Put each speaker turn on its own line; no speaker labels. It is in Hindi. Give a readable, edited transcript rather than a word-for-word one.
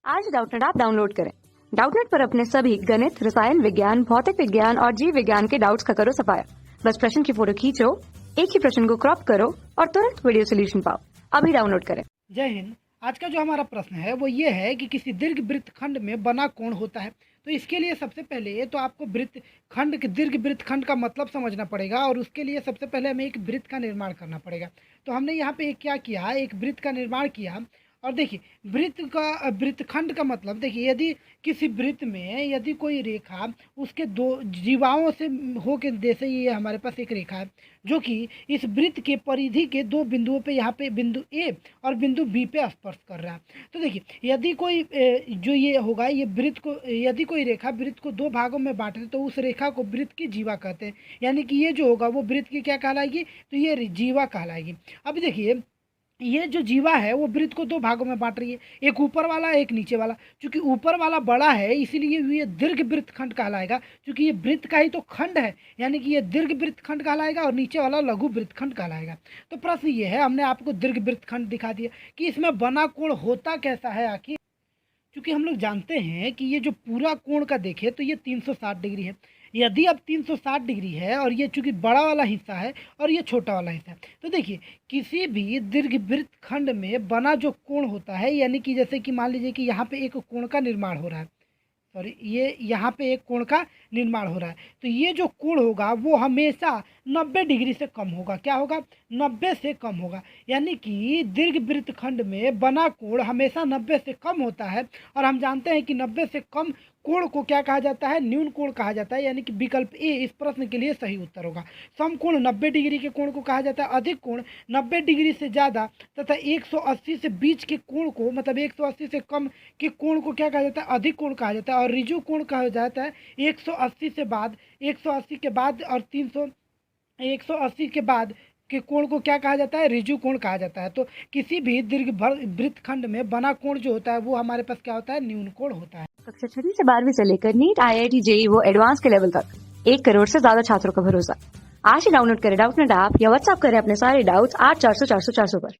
आज डाउटनेट ऐप डाउनलोड करें। डाउटनेट पर अपने सभी गणित, रसायन विज्ञान, भौतिक विज्ञान और जीव विज्ञान के डाउट्स का करो सफाया। बस प्रश्न की फोटो खींचो, एक ही प्रश्न को क्रॉप करो और तुरंत वीडियो सोल्यूशन पाओ। अभी डाउनलोड करें।
जय हिंद। आज का जो हमारा प्रश्न है वो ये है कि किसी दीर्घ वृत्तखंड में बना कोण होता है। तो इसके लिए सबसे पहले तो आपको वृत्तखंड के दीर्घ वृत्तखंड का मतलब समझना पड़ेगा और उसके लिए सबसे पहले हमें एक वृत्त का निर्माण करना पड़ेगा। तो हमने यहाँ पे क्या किया, एक वृत्त का निर्माण किया। और देखिए वृत्तखंड का मतलब, देखिए यदि किसी वृत्त में यदि कोई रेखा उसके दो जीवाओं से हो के, जैसे ये हमारे पास एक रेखा है जो कि इस वृत्त के परिधि के दो बिंदुओं पे, यहाँ पे बिंदु ए और बिंदु बी पे स्पर्श कर रहा है। तो देखिए यदि कोई जो ये होगा, ये वृत्त को, यदि कोई रेखा वृत्त को दो भागों में बांटे तो उस रेखा को वृत्त की जीवा कहते हैं। यानी कि ये जो होगा वो वृत्त की क्या कहलाएगी, तो ये जीवा कहलाएगी। अब देखिए ये जो जीवा है वो वृत्त को दो भागों में बांट रही है, एक ऊपर वाला एक नीचे वाला। क्योंकि ऊपर वाला बड़ा है इसीलिए ये दीर्घ वृत्तखंड कहलाएगा, क्योंकि ये वृत्त का ही तो खंड है, यानी कि ये दीर्घ वृत्तखंड कहलाएगा और नीचे वाला लघु वृत्तखंड कहलाएगा। तो प्रश्न ये है, हमने आपको दीर्घ वृत्तखंड दिखा दिया कि इसमें बना कोण होता कैसा है आखिर। क्योंकि हम लोग जानते हैं कि ये जो पूरा कोण का देखें तो ये 360 डिग्री है। यदि अब 360 डिग्री है और ये चूंकि बड़ा वाला हिस्सा है और ये छोटा वाला हिस्सा है, तो देखिए किसी भी दीर्घ वृत्तखंड में बना जो कोण होता है, यानी कि जैसे कि मान लीजिए कि यहाँ पे एक कोण का निर्माण हो रहा है, सॉरी ये यहाँ पे एक कोण का निर्माण हो रहा है, तो ये जो कोण होगा वो हमेशा 90 डिग्री से कम होगा। क्या होगा, 90 से कम होगा। यानी कि दीर्घ वृत्तखंड में बना कोण हमेशा 90 से कम होता है। और हम जानते हैं कि 90 से कम कोण को क्या कहा जाता है, न्यून कोण कहा जाता है। यानी कि विकल्प ए इस प्रश्न के लिए सही उत्तर होगा। समकोण 90 डिग्री के कोण को कहा जाता है, अधिक कोण 90 डिग्री से ज़्यादा तथा 180 से बीच के कोण को, मतलब 180 से कम के कोण को क्या कहा जाता है, अधिक कोण कहा जाता है। और ऋजु कोण कहा जाता है 180 से बाद, 180 के बाद और 180 के बाद के कोण को क्या कहा जाता है, ऋजु कोण कहा जाता है। तो किसी भी दीर्घ वृत्तखंड में बना कोण जो होता है वो हमारे पास क्या होता है, न्यून कोण होता है।
कक्षा 6 से 12वीं से लेकर नीट, IIT, JEE वो एडवांस के लेवल तक 1 करोड़ से ज्यादा छात्रों का भरोसा। आज ही डाउनलोड करें डाउटनेट ऐप या व्हाट्सएप करें अपने सारे डाउट्स 8400 400 400 पर।